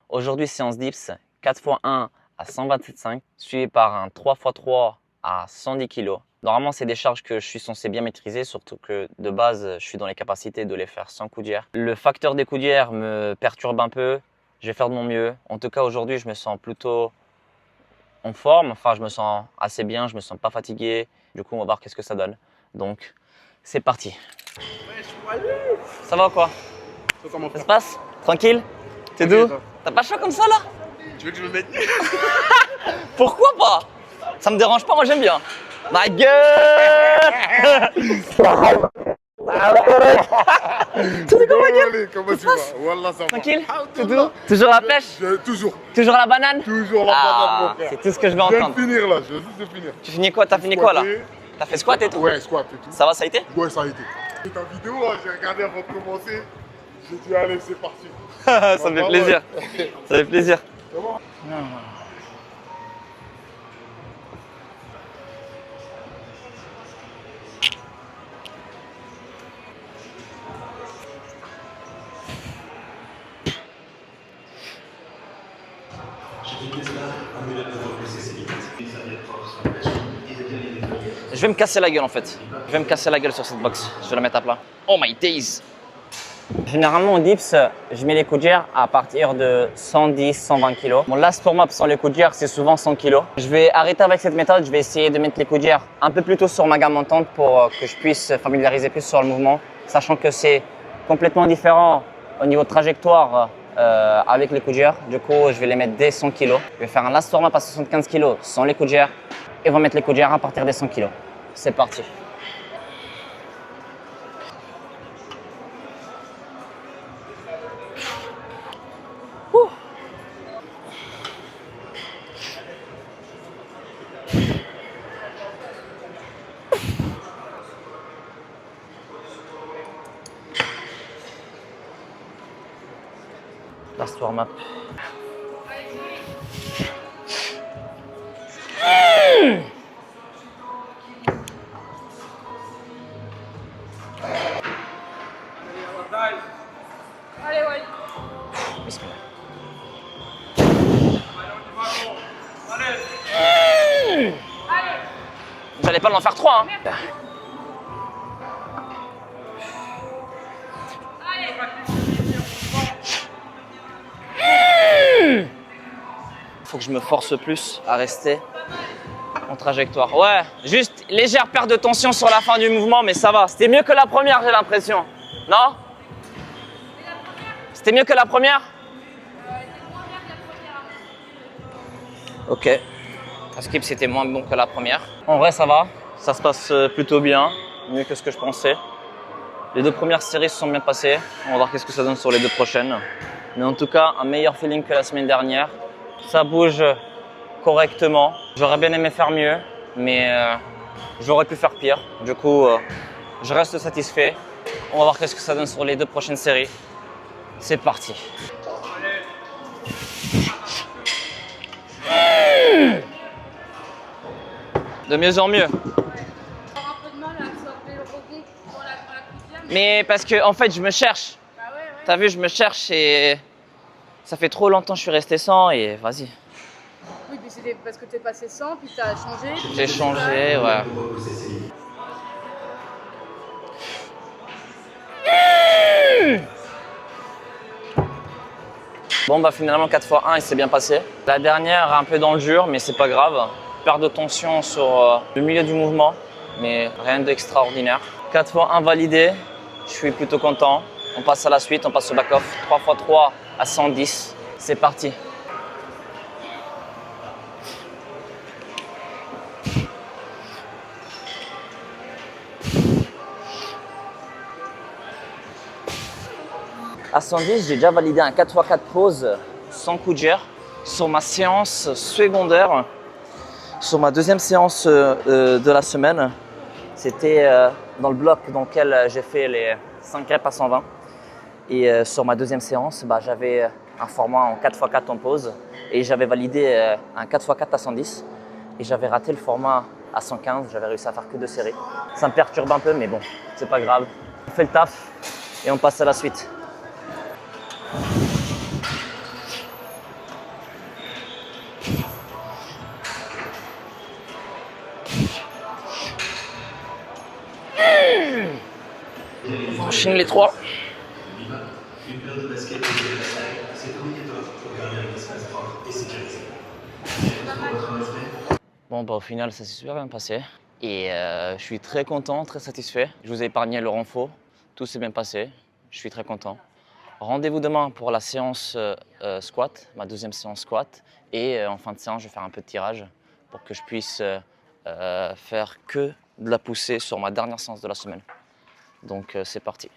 Aujourd'hui, séance dips 4x1 à 127,5 suivi par un 3x3 à 110 kg. Normalement, c'est des charges que je suis censé bien maîtriser, surtout que de base, je suis dans les capacités de les faire sans coudière. Le facteur des coudières me perturbe un peu. Je vais faire de mon mieux. En tout cas, aujourd'hui, je me sens plutôt en forme. Enfin, je me sens assez bien, je me sens pas fatigué. Du coup, on va voir qu'est-ce que ça donne. Donc, c'est parti. Ça va ou quoi? Ça se passe? Tranquille? T'es doux? T'as pas chaud comme ça là? Tu veux que je me mette? Pourquoi pas? Ça me dérange pas, moi j'aime bien. Ma gueule! Tu comment tu vas? Wallah, ça va. Tranquille? T'es doux? Toujours la pêche? Toujours. Toujours la banane? Toujours la banane, mon frère. C'est tout ce que je veux Je viens de entendre. finir là, je viens juste de finir. Tu finis quoi? T'as fini quoi là? T'as fait squat et tout? Ouais, squat et tout. Ça va, ça a été? Ouais, ça a été. Et ta vidéo, là, j'ai regardé avant de commencer. J'ai dit, allez, c'est parti. Ça me fait plaisir. Ça fait plaisir. Ça va? Je vais me casser la gueule en fait. Je vais me casser la gueule sur cette box. Je vais la mettre à plat. Oh my days! Généralement en dips, je mets les coudières à partir de 110-120 kg. Mon last warm-up sans les coudières, c'est souvent 100 kg. Je vais arrêter avec cette méthode. Je vais essayer de mettre les coudières un peu plus tôt sur ma gamme montante pour que je puisse familiariser plus sur le mouvement, sachant que c'est complètement différent au niveau de trajectoire avec les coudières. Du coup, je vais les mettre dès 100 kg. Je vais faire un last warm-up à 75 kg sans les coudières et on va mettre les coudières à partir des 100 kg. C'est parti. Last warm-up. Allez, ouais. Bismillah. J'allais pas l'en faire 3 hein. Faut que je me force plus à rester en trajectoire. Ouais, juste légère perte de tension sur la fin du mouvement, mais ça va. C'était mieux que la première, j'ai l'impression. Non? C'était mieux que la première? Ok. La skip, c'était moins bon que la première. En vrai, ça va. Ça se passe plutôt bien. Mieux que ce que je pensais. Les deux premières séries se sont bien passées. On va voir qu'est-ce que ça donne sur les deux prochaines. Mais en tout cas, un meilleur feeling que la semaine dernière. Ça bouge correctement. J'aurais bien aimé faire mieux, mais j'aurais pu faire pire. Du coup, je reste satisfait. On va voir qu'est-ce que ça donne sur les deux prochaines séries. C'est parti. De mieux en mieux. Un peu de mal à absorber le rebond pour la coudière. Mais parce que en fait, je me cherche. Bah ouais, ouais. T'as vu, je me cherche et ça fait trop longtemps que je suis resté sans et vas-y. Oui, puis c'était parce que t'es passé sans, puis t'as changé. puis J'ai t'as changé, fait ouais. Bon bah finalement 4x1 il s'est bien passé. La dernière un peu dans le dur mais c'est pas grave. Perte de tension sur le milieu du mouvement mais rien d'extraordinaire. 4x1 validé, je suis plutôt content. On passe à la suite, on passe au back-off. 3x3 à 110, c'est parti. À 110, j'ai déjà validé un 4x4 pause sans coudière sur ma séance secondaire, sur ma deuxième séance de la semaine. C'était dans le bloc dans lequel j'ai fait les 5 reps à 120. Et sur ma deuxième séance, j'avais un format en 4x4 en pause et j'avais validé un 4x4 à 110 et j'avais raté le format à 115, j'avais réussi à faire que 2 séries. Ça me perturbe un peu mais bon, c'est pas grave. On fait le taf et on passe à la suite. On enchaîne les 3. Bon, bah, au final, ça s'est super bien passé. Et je suis très content, très satisfait. Je vous ai épargné le renfort. Tout s'est bien passé. Je suis très content. Rendez-vous demain pour la séance squat, ma deuxième séance squat. Et en fin de séance, je vais faire un peu de tirage pour que je puisse faire que de la poussée sur ma dernière séance de la semaine. Donc c'est parti.